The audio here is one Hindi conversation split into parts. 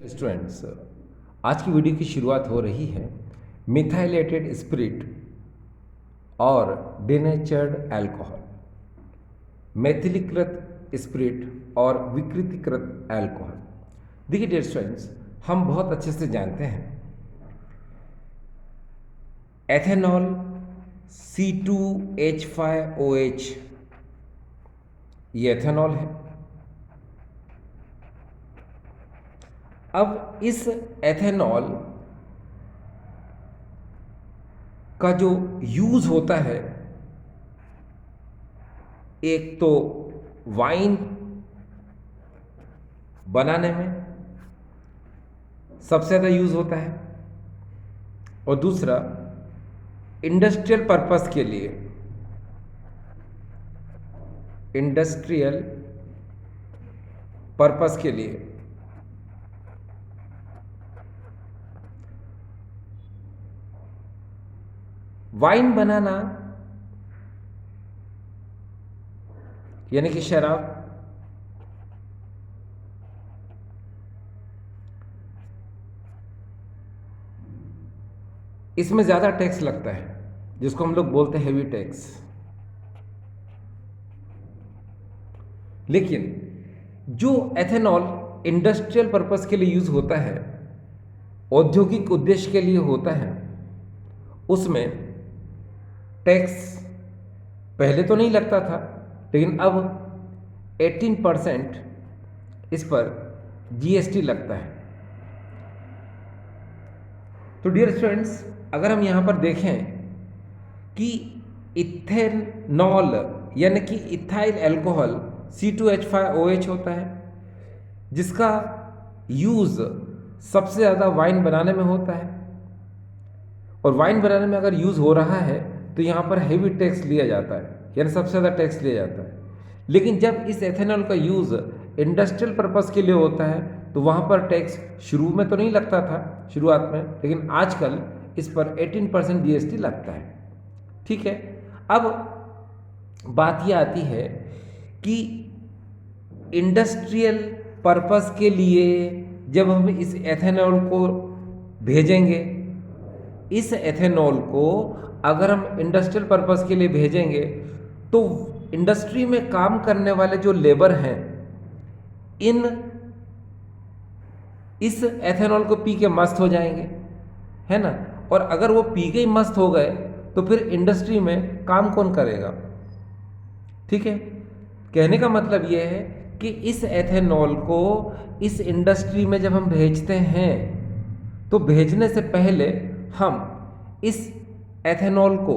स्टूडेंट्स, आज की वीडियो की शुरुआत हो रही है मिथाइलेटेड स्पिरिट और डिनेचर्ड अल्कोहल, मैथिलीकृत स्पिरिट और विकृतीकृत अल्कोहल। देखिए डियर स्टूडेंट्स, हम बहुत अच्छे से जानते हैं एथेनॉल C2H5OH ये एथेनॉल है। अब इस एथेनॉल का जो यूज होता है, एक तो वाइन बनाने में सबसे ज़्यादा यूज होता है और दूसरा इंडस्ट्रियल पर्पस के लिए, इंडस्ट्रियल पर्पस के लिए वाइन बनाना यानी कि शराब, इसमें ज़्यादा टैक्स लगता है जिसको हम लोग बोलते हैं हेवी टैक्स। लेकिन जो एथेनॉल इंडस्ट्रियल पर्पस के लिए यूज होता है, औद्योगिक उद्देश्य के लिए होता है, उसमें टैक्स पहले तो नहीं लगता था, लेकिन अब 18% इस पर जीएसटी लगता है। तो डियर स्टूडेंट्स, अगर हम यहाँ पर देखें कि इथेनॉल यानी कि इथाइल अल्कोहल C2H5OH होता है, जिसका यूज़ सबसे ज़्यादा वाइन बनाने में होता है, और वाइन बनाने में अगर यूज़ हो रहा है तो यहाँ पर हेवी टैक्स लिया जाता है, यानी सबसे ज़्यादा टैक्स लिया जाता है। लेकिन जब इस एथेनॉल का यूज़ इंडस्ट्रियल पर्पस के लिए होता है तो वहाँ पर टैक्स शुरू में तो नहीं लगता था, शुरुआत में, लेकिन आजकल इस पर 18% जीएसटी लगता है। ठीक है, अब बात यह आती है कि इंडस्ट्रियल पर्पस के लिए जब हम इस एथेनॉल को भेजेंगे, इस एथेनॉल को अगर हम इंडस्ट्रियल पर्पस के लिए भेजेंगे तो इंडस्ट्री में काम करने वाले जो लेबर हैं, इस एथेनॉल को पी के मस्त हो जाएंगे, है ना। और अगर वो पी के ही मस्त हो गए तो फिर इंडस्ट्री में काम कौन करेगा। ठीक है, कहने का मतलब ये है कि इस एथेनॉल को इस इंडस्ट्री में जब हम भेजते हैं तो भेजने से पहले हम इस एथेनॉल को,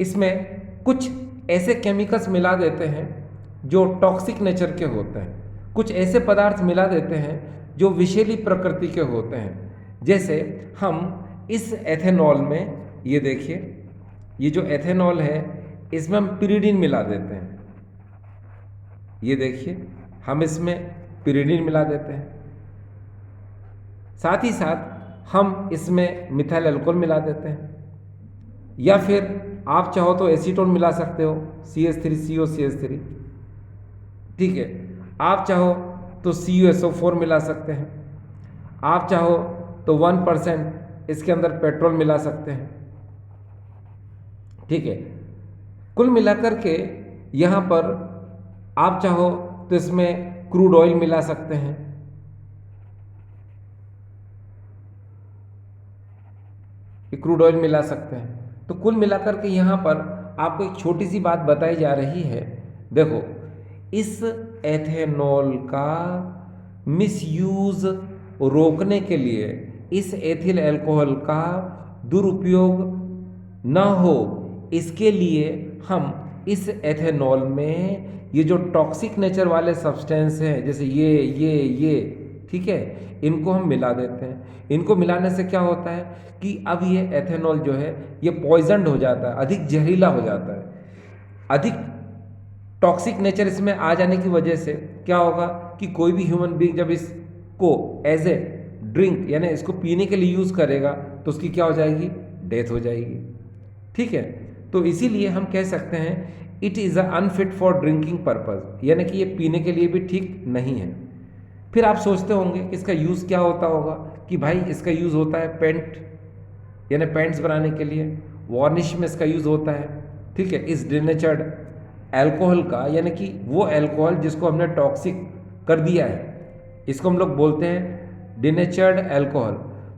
इसमें कुछ ऐसे केमिकल्स मिला देते हैं जो टॉक्सिक नेचर के होते हैं, कुछ ऐसे पदार्थ मिला देते हैं जो विषैली प्रकृति के होते हैं। जैसे हम इस एथेनॉल में, ये देखिए, ये जो एथेनॉल है इसमें हम पिरिडीन मिला देते हैं। ये देखिए, हम इसमें पिरिडीन मिला देते हैं, साथ ही साथ हम इसमें मिथाइल अल्कोहल मिला देते हैं, या फिर आप चाहो तो एसीटोन मिला सकते हो, CH3COCH3। ठीक है, आप चाहो तो CuSO4 मिला सकते हैं, आप चाहो तो 1% इसके अंदर पेट्रोल मिला सकते हैं। ठीक है, कुल मिलाकर के यहाँ पर आप चाहो तो इसमें क्रूड ऑयल मिला सकते हैं। क्रूड ऑयल मिला सकते हैं। तो कुल मिलाकर के यहाँ पर आपको एक छोटी सी बात बताई जा रही है। देखो, इस एथेनॉल का मिसयूज रोकने के लिए, इस एथिल अल्कोहल का दुरुपयोग न हो, इसके लिए हम इस एथेनॉल में ये जो टॉक्सिक नेचर वाले सब्सटेंस हैं, जैसे ये ठीक है, इनको हम मिला देते हैं। इनको मिलाने से क्या होता है कि अब ये एथेनॉल जो है ये पॉइजनड हो जाता है, अधिक जहरीला हो जाता है। अधिक टॉक्सिक नेचर इसमें आ जाने की वजह से क्या होगा कि कोई भी ह्यूमन बीइंग जब इसको एज ए ड्रिंक यानी इसको पीने के लिए यूज़ करेगा तो उसकी क्या हो जाएगी, डेथ हो जाएगी। ठीक है, तो इसीलिए हम कह सकते हैं it is unfit for drinking purpose, यानी कि ये पीने के लिए भी ठीक नहीं है। फिर आप सोचते होंगे कि इसका यूज़ क्या होता होगा, कि भाई इसका यूज़ होता है पेंट यानी पेंट्स बनाने के लिए, वार्निश में इसका यूज़ होता है। ठीक है, इस डिनेचर्ड अल्कोहल का, यानी कि वो अल्कोहल जिसको हमने टॉक्सिक कर दिया है, इसको हम लोग बोलते हैं डिनेचर्ड अल्कोहल।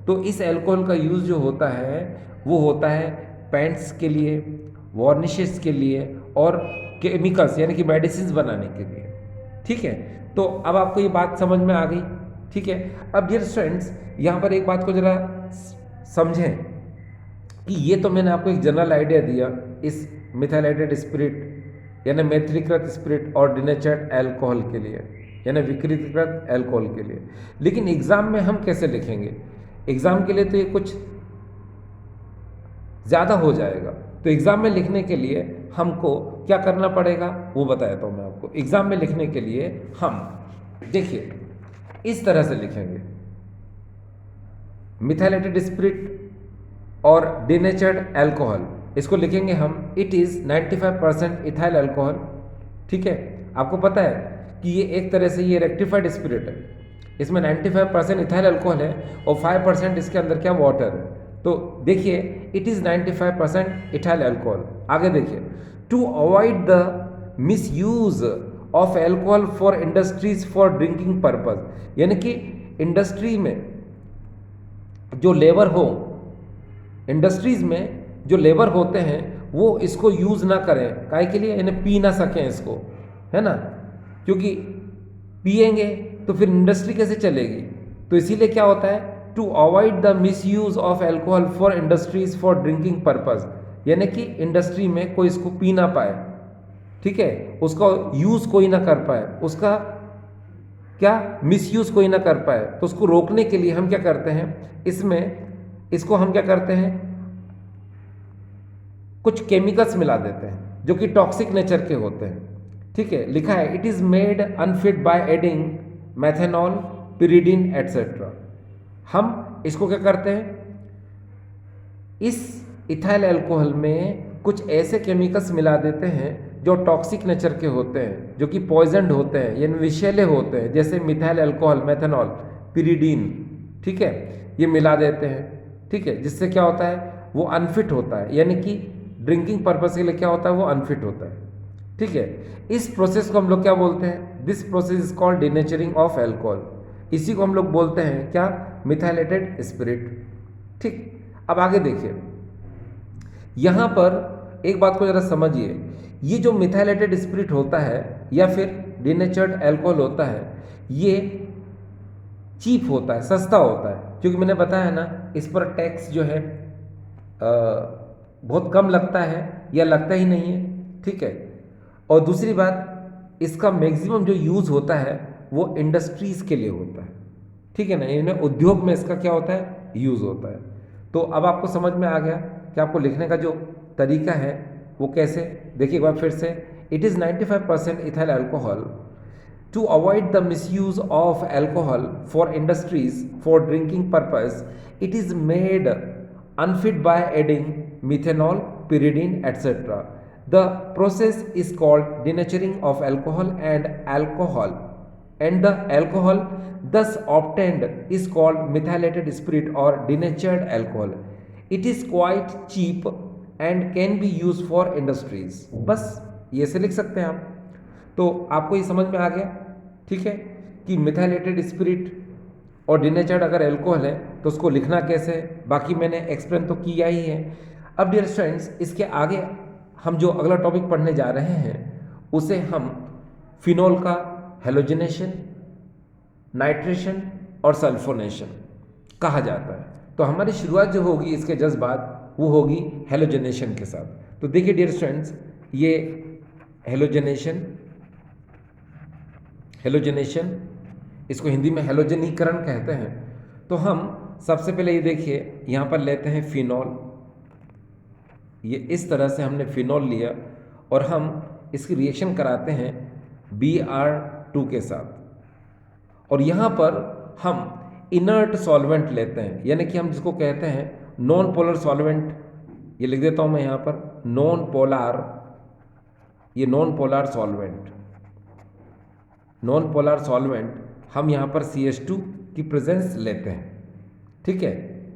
तो इस अल्कोहल का यूज़ जो होता है वो होता है पेंट्स के लिए, वार्निशेस के लिए और केमिकल्स यानी कि मेडिसिन बनाने के लिए। ठीक है, तो अब आपको ये बात समझ में आ गई। ठीक है, अब डियर स्टूडेंट्स यहाँ पर एक बात को ज़रा समझें कि ये तो मैंने आपको एक जनरल आइडिया दिया इस मिथाइलेटेड स्पिरिट यानी मैत्रीकृत स्पिरिट और डिनेचर्ड अल्कोहल के लिए, यानी विकृतकृत अल्कोहल के लिए। लेकिन एग्ज़ाम में हम कैसे लिखेंगे? एग्ज़ाम के लिए तो ये कुछ ज़्यादा हो जाएगा। तो एग्ज़ाम में लिखने के लिए हमको क्या करना पड़ेगा वो बताता हूँ मैं आपको। एग्ज़ाम में लिखने के लिए हम देखिए इस तरह से लिखेंगे, मिथाइलेटेड स्पिरिट और डिनेचर्ड अल्कोहल, इसको लिखेंगे हम इट इज़ 95% इथाइल अल्कोहल। ठीक है, आपको पता है कि ये एक तरह से ये रेक्टिफाइड स्पिरिट है, इसमें 95% इथाइल अल्कोहल है और 5% इसके अंदर क्या वाटर है। तो देखिए इट इज़ 95% इथाइल अल्कोहल। आगे देखिए, to avoid the misuse of alcohol for industries for drinking purpose, यानी कि इंडस्ट्री में जो लेबर हो, इंडस्ट्रीज में जो लेबर होते हैं वो इसको यूज़ ना करें, काहे के लिए, यानी पी ना सकें इसको, है ना, क्योंकि पिएंगे तो फिर इंडस्ट्री कैसे चलेगी। तो इसीलिए क्या होता है, to avoid the misuse of alcohol for industries for drinking purpose, यानी कि इंडस्ट्री में कोई इसको पी ना पाए। ठीक है, उसका यूज़ कोई ना कर पाए, उसका क्या मिसयूज़ कोई ना कर पाए। तो उसको रोकने के लिए हम क्या करते हैं, इसको हम क्या करते हैं, कुछ केमिकल्स मिला देते हैं जो कि टॉक्सिक नेचर के होते हैं। ठीक है, लिखा है it is made unfit by adding methanol, pyridine etcetera. हम इसको क्या करते हैं, इस इथाइल अल्कोहल में कुछ ऐसे केमिकल्स मिला देते हैं जो टॉक्सिक नेचर के होते हैं, जो कि पॉइजनड होते हैं, यानी विषैले होते हैं, जैसे मिथाइल अल्कोहल, मेथेनॉल, पिरिडीन। ठीक है, ये मिला देते हैं। ठीक है, जिससे क्या होता है, वो अनफिट होता है, यानी कि ड्रिंकिंग पर्पस के लिए क्या होता है, वो अनफिट होता है। ठीक है, इस प्रोसेस को हम लोग क्या बोलते हैं, this process is called denaturing of alcohol. इसी को हम लोग बोलते हैं क्या, मिथाइलेटेड स्पिरिट। ठीक, अब आगे देखिए, यहाँ पर एक बात को ज़रा समझिए, ये जो मिथाइलेटेड स्पिरिट होता है या फिर डिनेचर्ड अल्कोहल होता है, ये चीप होता है, सस्ता होता है, क्योंकि मैंने बताया ना इस पर टैक्स जो है बहुत कम लगता है या लगता ही नहीं है। ठीक है, और दूसरी बात, इसका मैक्सिमम जो यूज़ होता है वो इंडस्ट्रीज़ के लिए होता है। ठीक है ना, इन्हें उद्योग में इसका क्या होता है, यूज़ होता है। तो अब आपको समझ में आ गया कि आपको लिखने का जो तरीका है वो कैसे। देखिए एक बार फिर से, it is 95% ethyl alcohol. To avoid the misuse of alcohol for industries for drinking purpose, it is made unfit by adding methanol, pyridine, etc. The process is called denaturing of alcohol, and the alcohol thus obtained is called methylated spirit or denatured alcohol. It is quite cheap and can be used for industries. बस ये से लिख सकते हैं आप। तो आपको ये समझ में आ गया, ठीक है, कि मिथाइलेटेड स्पिरिट और डिनेचर्ड अगर एल्कोहल है तो उसको लिखना कैसे है, बाकी मैंने एक्सप्लेन तो किया ही है। अब डियर स्टूडेंट्स, इसके आगे हम जो अगला टॉपिक पढ़ने जा रहे हैं उसे हम फिनोल का हेलोजिनेशन, नाइट्रेशन और सल्फोनेशन कहा जाता है। तो हमारी शुरुआत जो होगी इसके जस्ट बाद वो होगी हेलोजिनेशन के साथ। तो देखिए डियर स्टूडेंट्स, ये हेलोजिनेशन इसको हिंदी में हेलोजनीकरण कहते हैं। तो हम सबसे पहले ये देखिए, यहाँ पर लेते हैं फिनॉल। ये इस तरह से हमने फिनॉल लिया और हम इसकी रिएक्शन कराते हैं Br2 के साथ, और यहाँ पर हम इनर्ट सॉल्वेंट लेते हैं, यानी कि हम जिसको कहते हैं नॉन पोलर सॉल्वेंट। ये लिख देता हूँ मैं यहाँ पर, नॉन पोलर सॉल्वेंट। हम यहाँ पर CH2 की प्रेजेंस लेते हैं। ठीक है,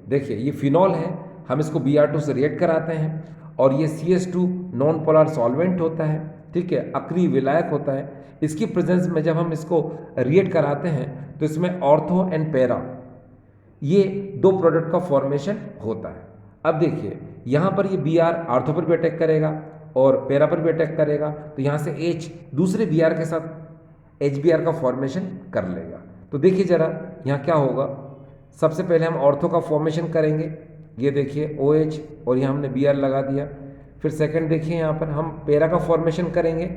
देखिए ये फिनॉल है, हम इसको Br2 से रिएक्ट कराते हैं और ये CH2 नॉन पोलर सॉल्वेंट होता है। ठीक है, अक्रिय विलायक होता है। इसकी प्रेजेंस में जब हम इसको रिएक्ट कराते हैं तो इसमें ऑर्थो एंड पैरा ये दो प्रोडक्ट का फॉर्मेशन होता है। अब देखिए यहाँ पर ये Br ऑर्थो पर भी अटैक करेगा और पैरा पर भी अटैक करेगा, तो यहाँ से H दूसरे Br के साथ HBr का फॉर्मेशन कर लेगा। तो देखिए जरा यहाँ क्या होगा, सबसे पहले हम ऑर्थो का फॉर्मेशन करेंगे, ये देखिए OH और यहाँ हमने Br लगा दिया। फिर सेकंड देखिए यहाँ पर हम पैरा का फॉर्मेशन करेंगे,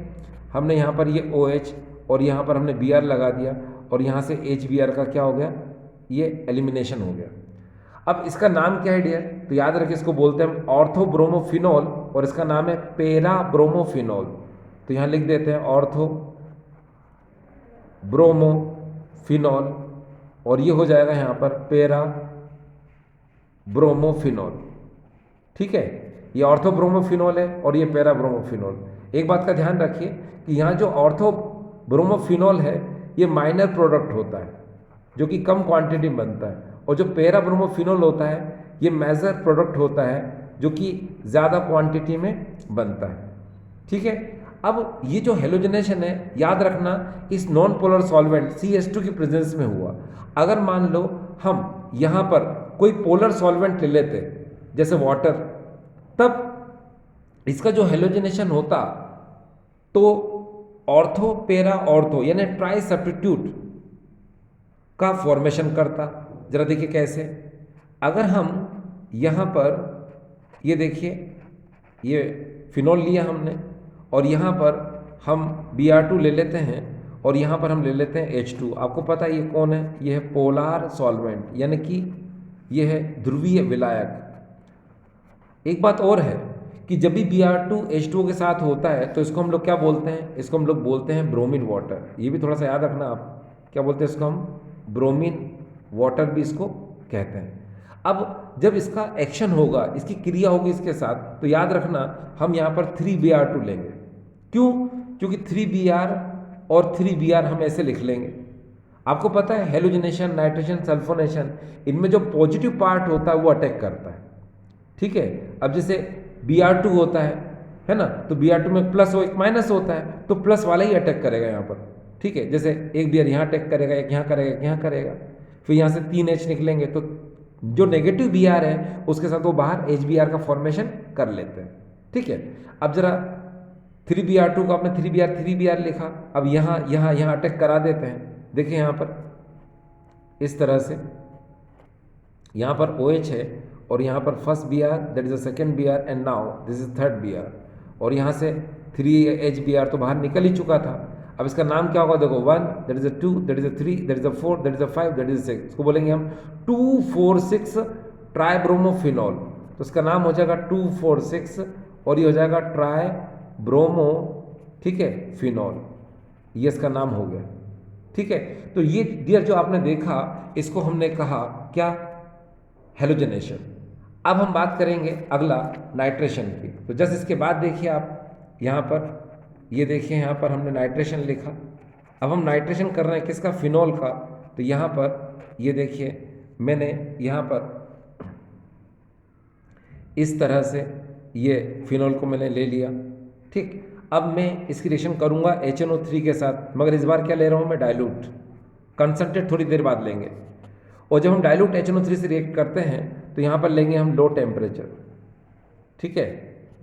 हमने यहाँ पर ये OH और यहाँ पर हमने Br लगा दिया और यहाँ से HBr का क्या हो गया, ये एलिमिनेशन हो गया। अब इसका नाम क्या है डियर, तो याद रखिए इसको बोलते हैं हम ऑर्थो ब्रोमोफिनॉल और इसका नाम है पैरा ब्रोमोफिनॉल। तो यहाँ लिख देते हैं ऑर्थो ब्रोमोफिनॉल और ये हो जाएगा यहाँ पर पैरा ब्रोमोफिनॉल। ठीक है, ये ऑर्थो ब्रोमोफिनॉल है और ये पैरा ब्रोमोफिनॉल। एक बात का ध्यान रखिए कि यहाँ जो ऑर्थो ब्रोमोफिनॉल है ये माइनर प्रोडक्ट होता है जो कि कम क्वांटिटी में बनता है, और जो पैरा ब्रोमोफिनॉल होता है ये मेजर प्रोडक्ट होता है जो कि ज़्यादा क्वांटिटी में बनता है। ठीक है, अब ये जो हेलोजनेशन है याद रखना इस नॉन पोलर सॉल्वेंट CH2 की प्रेजेंस में हुआ। अगर मान लो हम यहाँ पर कोई पोलर सॉल्वेंट ले लेते जैसे वाटर, तब इसका जो हेलोजनेशन होता तो ऑर्थो पैरा ऑर्थो यानी ट्राई सब्स्टिट्यूट का फॉर्मेशन करता। जरा देखिए कैसे, अगर हम यहाँ पर ये देखिए ये फिनॉल लिया हमने और यहाँ पर हम Br2 ले लेते हैं और यहाँ पर हम ले लेते हैं H2। आपको पता है ये कौन है, ये है पोलार सॉल्वेंट यानी कि ये है ध्रुवीय विलायक। एक बात और है कि जब भी Br2 H2O के साथ होता है तो इसको हम लोग क्या बोलते हैं, इसको हम लोग बोलते हैं ब्रोमीन वाटर। ये भी थोड़ा सा याद रखना, आप क्या बोलते हैं इसको, हम ब्रोमीन वाटर भी इसको कहते हैं। अब जब इसका एक्शन होगा, इसकी क्रिया होगी इसके साथ, तो याद रखना हम यहाँ पर 3Br2 लेंगे। क्यों, क्योंकि 3Br और 3Br हम ऐसे लिख लेंगे। आपको पता है हेलोजनेशन, नाइट्रेशन, सल्फोनेशन, इनमें जो पॉजिटिव पार्ट होता है वो अटैक करता है। ठीक है, अब जैसे Br2 होता है ना, तो Br2 में प्लस और एक माइनस होता है, तो प्लस वाला ही अटैक करेगा यहाँ पर। ठीक है, जैसे एक Br यहाँ अटैक करेगा, एक यहाँ करेगा, एक यहाँ करेगा, फिर यहाँ से 3H निकलेंगे, तो जो नेगेटिव Br है उसके साथ वो बाहर HBr का फॉर्मेशन कर लेते हैं। ठीक है, अब जरा 3Br2 को आपने 3Br लिखा, अब यहाँ यहाँ यहाँ अटैक करा देते हैं। देखिए यहाँ पर इस तरह से यहाँ पर OH है और यहाँ पर first Br, that is the second Br and now this is third Br, और यहाँ से 3HBr तो बाहर निकल ही चुका था। अब इसका नाम क्या होगा, देखो 1, that is a 2, that is a 3, that is a 4, that is a 5, that is a 6। इसको बोलेंगे हम 2,4,6 ट्राइब्रोमोफिनॉल। तो इसका नाम हो जाएगा 2,4,6 और ये हो जाएगा ट्राई ब्रोमो, ठीक है, फिनॉल, ये इसका नाम हो गया। ठीक है, तो ये डियर जो आपने देखा इसको हमने कहा क्या, हेलोजनेशन। अब हम बात करेंगे अगला नाइट्रेशन की। तो जस्ट इसके बाद देखिए आप यहाँ पर, ये देखिए यहाँ पर हमने नाइट्रेशन लिखा। अब हम नाइट्रेशन कर रहे हैं किसका, फिनॉल का। तो यहाँ पर ये देखिए मैंने यहाँ पर इस तरह से ये फिनॉल को मैंने ले लिया। ठीक, अब मैं इसकी रिएक्शन करूँगा HNO3 के साथ, मगर इस बार क्या ले रहा हूँ मैं, डाइल्यूट। कंसंट्रेट थोड़ी देर बाद लेंगे, और जब हम डाइल्यूट HNO3 से रिएक्ट करते हैं तो यहाँ पर लेंगे हम लो टेम्परेचर। ठीक है,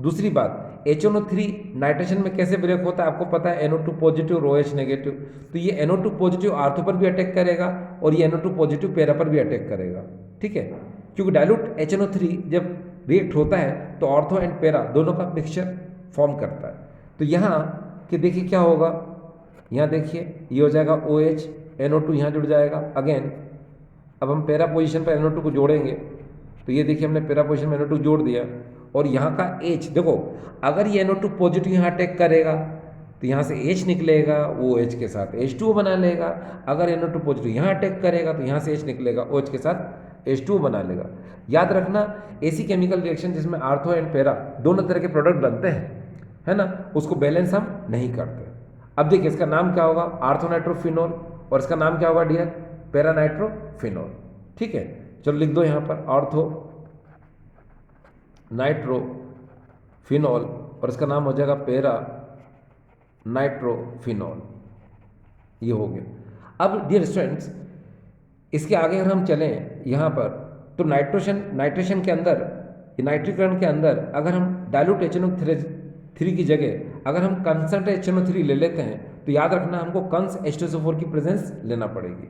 दूसरी बात HNO3 नाइट्रेशन में कैसे ब्रेक होता है आपको पता है, NO2 पॉजिटिव और OH नेगेटिव। तो ये NO2 पॉजिटिव आर्थो पर भी अटैक करेगा और ये NO2 पॉजिटिव पैरा पर भी अटैक करेगा। ठीक है, क्योंकि डाइल्यूट HNO3 जब रिएक्ट होता है तो ऑर्थो एंड पैरा दोनों का मिक्सचर फॉर्म करता है। तो यहाँ कि देखिए क्या होगा, यहाँ देखिए ये हो जाएगा OH, NO2 यहाँ जुड़ जाएगा अगेन। अब हम पैरा पोजीशन पर NO2 को जोड़ेंगे, तो ये देखिए हमने पैरा पोजीशन में NO2 जोड़ दिया, और यहाँ का H देखो, अगर ये NO2 पॉजिटिव यहाँ अटैक करेगा तो यहाँ से H निकलेगा, वो OH के साथ H2O बना लेगा। अगर NO2 पॉजिटिव यहाँ अटैक करेगा तो यहाँ से H निकलेगा, OH के साथ H2O बना लेगा। याद रखना ऐसी केमिकल रिएक्शन जिसमें आर्थो एंड पैरा दोनों तरह के प्रोडक्ट बनते हैं, है ना, उसको बैलेंस हम नहीं करते। अब देखिए इसका नाम क्या होगा, आर्थोनाइट्रोफिनॉल, और इसका नाम क्या होगा डियर? Para nitrophenol. ठीक है, चलो लिख दो यहाँ पर ऑर्थो नाइट्रोफिनॉल और इसका नाम हो जाएगा पैरा नाइट्रोफिनॉल। ये हो गया। अब डियर स्टूडेंट्स, इसके आगे अगर हम चलें यहाँ पर, तो नाइट्रेशन के अंदर, नाइट्रीकरण के अंदर अगर हम डायल्यूट HNO3 की जगह अगर हम कंसंट्रेट HNO3 ले लेते हैं तो याद रखना हमको कंस H2SO4 की प्रेजेंस लेना पड़ेगी।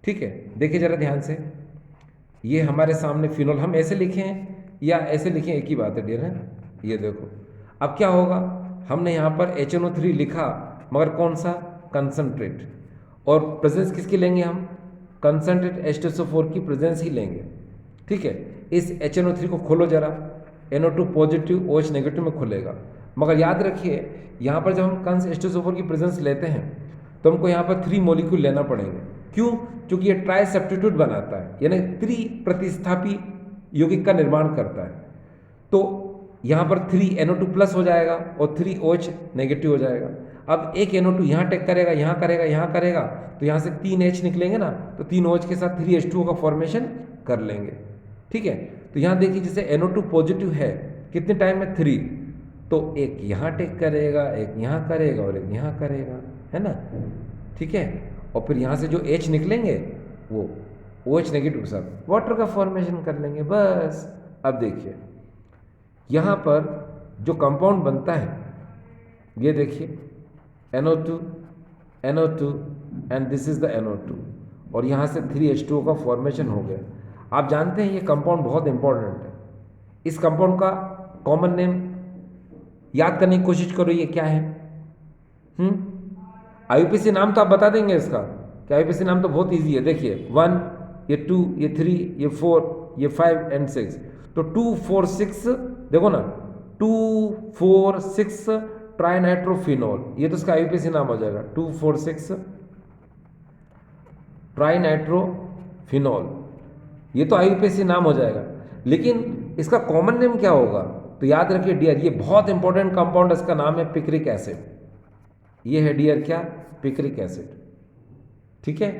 ठीक है, देखिए जरा ध्यान से, ये हमारे सामने फिनॉल हम ऐसे लिखें या ऐसे लिखें एक ही बात है डियर है। ये देखो अब क्या होगा, हमने यहाँ पर HNO3 लिखा मगर कौन सा? कंसंट्रेट, और प्रेजेंस किसकी लेंगे हम? कंसंट्रेट H2SO4 की प्रेजेंस ही लेंगे। ठीक है, इस HNO3 को खोलो जरा, NO2 पॉजिटिव OH नेगेटिव में खुलेगा, मगर याद रखिए यहाँ पर जब हम कंस H2SO4 की प्रेजेंस लेते हैं तो हमको यहाँ पर 3 मॉलिक्यूल लेना पड़ेंगे। क्यों? क्योंकि ये ट्राई सब्स्टिट्यूट बनाता है, यानी त्रिप्रतिस्थापी यौगिक का निर्माण करता है। तो यहाँ पर 3 NO2 प्लस हो जाएगा और 3 OH नेगेटिव हो जाएगा। अब एक NO2 यहाँ टेक करेगा, यहाँ करेगा, यहाँ करेगा, तो यहाँ से 3 H निकलेंगे ना, तो 3 OH के साथ 3 H2O का फॉर्मेशन कर लेंगे। ठीक है, तो यहाँ देखिए जैसे NO2 पॉजिटिव है कितने टाइम में? 3, तो एक यहाँ टेक करेगा, एक यहाँ करेगा और एक यहाँ करेगा, है ना। ठीक है, और फिर यहाँ से जो H निकलेंगे वो OH नेगेटिव के साथ वाटर का फॉर्मेशन कर लेंगे, बस। अब देखिए यहाँ पर जो कंपाउंड बनता है, ये देखिए NO2 NO2 and this is the NO2, और यहाँ से 3H2O का फॉर्मेशन हो गया। आप जानते हैं ये कंपाउंड बहुत इंपॉर्टेंट है। इस कंपाउंड का कॉमन नेम याद करने की कोशिश करो, ये क्या है? IUPAC नाम तो आप बता देंगे इसका, कि IUPAC नाम तो बहुत इजी है। देखिए 1, ये 2, ये 3, ये 4, ये 5 एंड 6, तो 2, 4, 6 देखो ना, 2, 4, 6 ट्राइनाइट्रोफिनॉल, ये तो इसका IUPAC नाम हो जाएगा, 2, 4, 6 ट्राइनाइट्रोफिनॉल, ये तो IUPAC नाम हो जाएगा। लेकिन इसका कॉमन नेम क्या होगा? तो याद रखिए डियर, ये बहुत इंपॉर्टेंट कंपाउंड, इसका नाम है पिक्रिक एसिड। ये है डियर क्या? Picric acid. ठीक है,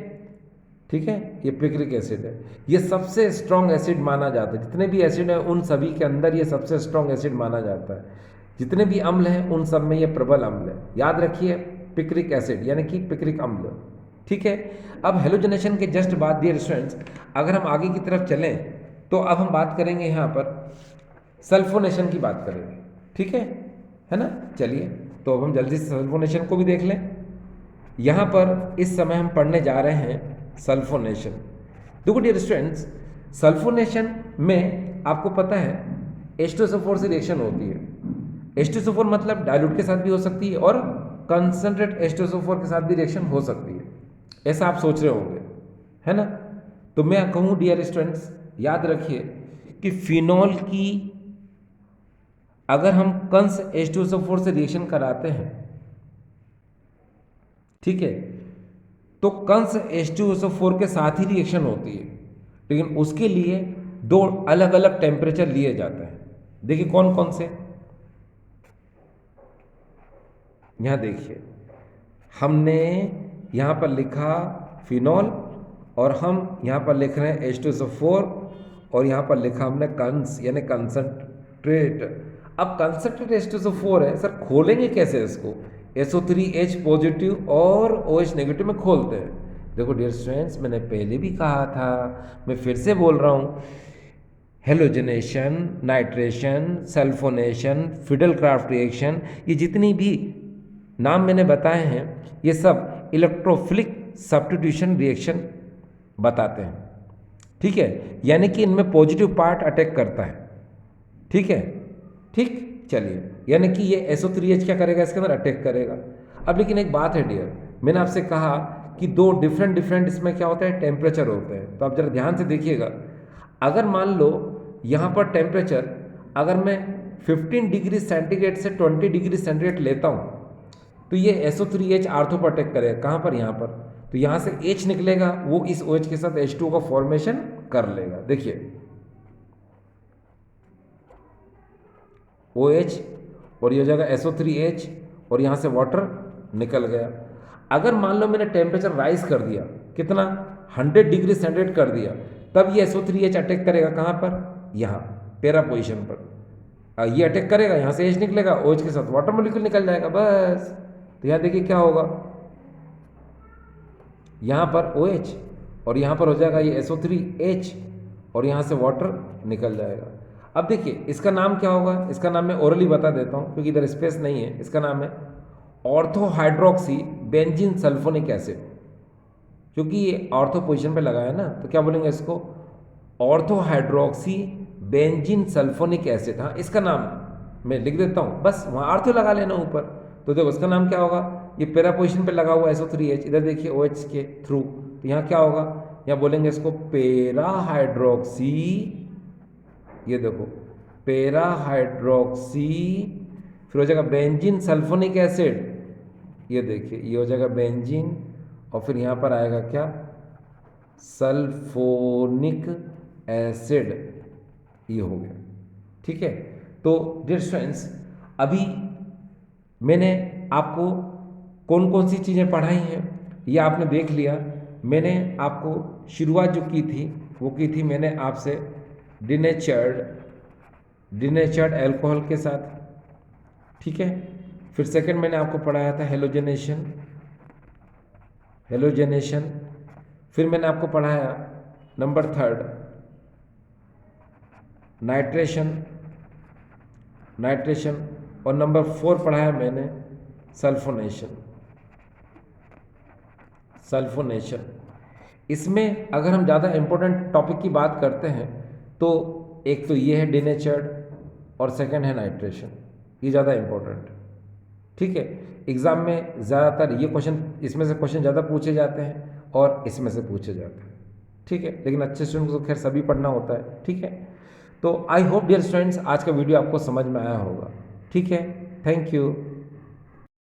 ठीक है, ये पिक्रिक एसिड है। ये सबसे स्ट्रॉन्ग एसिड माना जाता है, जितने भी एसिड हैं उन सभी के अंदर ये सबसे स्ट्रॉन्ग एसिड माना जाता है। जितने भी अम्ल हैं उन सब में ये प्रबल अम्ल है। याद रखिए पिक्रिक एसिड यानी कि पिक्रिक अम्ल। ठीक है, अब हेलोजनेशन के जस्ट बाद डियर स्टूडेंट्स, अगर हम आगे की तरफ चलें तो अब हम बात करेंगे यहाँ पर सल्फोनेशन की बात करेंगे। ठीक है ना। चलिए तो अब हम जल्दी से सल्फोनेशन को भी देख लें। यहाँ पर इस समय हम पढ़ने जा रहे हैं सल्फोनेशन। देखो डियर स्टूडेंट्स, सल्फोनेशन में आपको पता है H2SO4 से रिएक्शन होती है। H2SO4 मतलब डायल्यूट के साथ भी हो सकती है और कंसंट्रेट H2SO4 के साथ भी रिएक्शन हो सकती है, ऐसा आप सोच रहे होंगे, है ना। तो मैं कहूँ डियर स्टूडेंट्स, याद रखिए कि फिनॉल की अगर हम कंस H2SO4 से रिएक्शन कराते हैं, ठीक है, तो कंस H2SO4 के साथ ही रिएक्शन होती है, लेकिन उसके लिए 2 अलग अलग टेम्परेचर लिए जाते हैं। देखिए कौन कौन से, यहां देखिए हमने यहां पर लिखा फिनॉल और हम यहां पर लिख रहे हैं H2SO4 और यहां पर लिखा हमने कंस यानी कंसंट्रेट। अब कंसंट्रेट H2SO4 है सर, खोलेंगे कैसे इसको? SO3H पॉजिटिव और OH नेगेटिव में खोलते हैं। देखो डियर स्टूडेंट्स, मैंने पहले भी कहा था, मैं फिर से बोल रहा हूँ, halogenation, nitration, sulphonation, fiddle-craft reaction, ये जितनी भी नाम मैंने बताए हैं ये सब इलेक्ट्रोफिलिक सब्स्टिट्यूशन रिएक्शन बताते हैं। ठीक है, यानी कि इनमें पॉजिटिव पार्ट अटैक करता है। ठीक है, ठीक, चलिए, यानी कि ये SO3H क्या करेगा, इसके अंदर अटैक करेगा। अब लेकिन एक बात है डियर, मैंने आपसे कहा कि 2 डिफरेंट इसमें क्या होता है, टेम्परेचर होते हैं। तो आप जरा ध्यान से देखिएगा, अगर मान लो यहाँ पर टेम्परेचर अगर मैं 15 डिग्री सेंटीग्रेड से 20 डिग्री सेंटीग्रेड लेता हूँ तो ये SO3H आर्थो पर अटैक करेगा। कहाँ पर? यहाँ पर। तो यहाँ से H निकलेगा, वो इस OH के साथ H2O का फॉर्मेशन कर लेगा। देखिए OH और ये हो जाएगा SO3H और यहाँ से वाटर निकल गया। अगर मान लो मैंने टेम्परेचर राइज कर दिया, कितना 100 डिग्री सेंटीग्रेड कर दिया, तब ये SO3H अटैक करेगा कहाँ पर, यहाँ पैरा पोजिशन पर। ये अटैक करेगा, यहाँ से H निकलेगा, OH के साथ वाटर मोलिक्यूल निकल जाएगा बस। तो यहाँ देखिए क्या होगा, यहाँ पर OH और यहाँ पर हो जाएगा ये SO3H और यहाँ से वाटर निकल जाएगा। अब देखिए इसका नाम क्या होगा, इसका नाम मैं ओरली बता देता हूँ क्योंकि इधर स्पेस नहीं है। इसका नाम है ortho hydroxy benzene sulphonic acid. क्योंकि ये ऑर्थो पोजीशन पे लगा है ना, तो क्या बोलेंगे इसको, ortho hydroxy benzene sulphonic acid. हाँ, इसका नाम मैं लिख देता हूँ, बस वहाँ ऑर्थो लगा लेना ऊपर। तो देखो इसका नाम क्या होगा, ये पैरा पोजीशन पे लगा हुआ SO3H, इधर देखिए OH के थ्रू, तो यहाँ क्या होगा, यहाँ बोलेंगे इसको पैरा हाइड्रोक्सी, ये देखो पैरा हाइड्रोक्सी, फिर हो जाएगा बेंजीन सल्फोनिक एसिड, ये देखिए ये हो जाएगा बेंजीन, और फिर यहाँ पर आएगा क्या, सल्फोनिक एसिड, ये हो गया। ठीक है, तो डियर स्टूडेंट्स अभी मैंने आपको कौन कौन सी चीज़ें पढ़ाई हैं ये आपने देख लिया। मैंने आपको शुरुआत जो की थी वो की थी मैंने आपसे डिनेचर्ड अल्कोहल के साथ, ठीक है। फिर सेकंड मैंने आपको पढ़ाया था हेलोजेनेशन। फिर मैंने आपको पढ़ाया नंबर 3 नाइट्रेशन, और नंबर 4 पढ़ाया मैंने सल्फोनेशन। इसमें अगर हम ज़्यादा इम्पोर्टेंट टॉपिक की बात करते हैं तो एक तो ये है डिनेचर्ड और सेकंड है नाइट्रेशन, ये ज़्यादा इम्पोर्टेंट, ठीक है। एग्ज़ाम में ज़्यादातर ये क्वेश्चन, इसमें से क्वेश्चन ज़्यादा पूछे जाते हैं और इसमें से पूछे जाते हैं, ठीक है। लेकिन अच्छे स्टूडेंट को तो खैर सभी पढ़ना होता है, ठीक है। तो आई होप डियर स्टूडेंट्स आज का वीडियो आपको समझ में आया होगा, ठीक है। Thank you.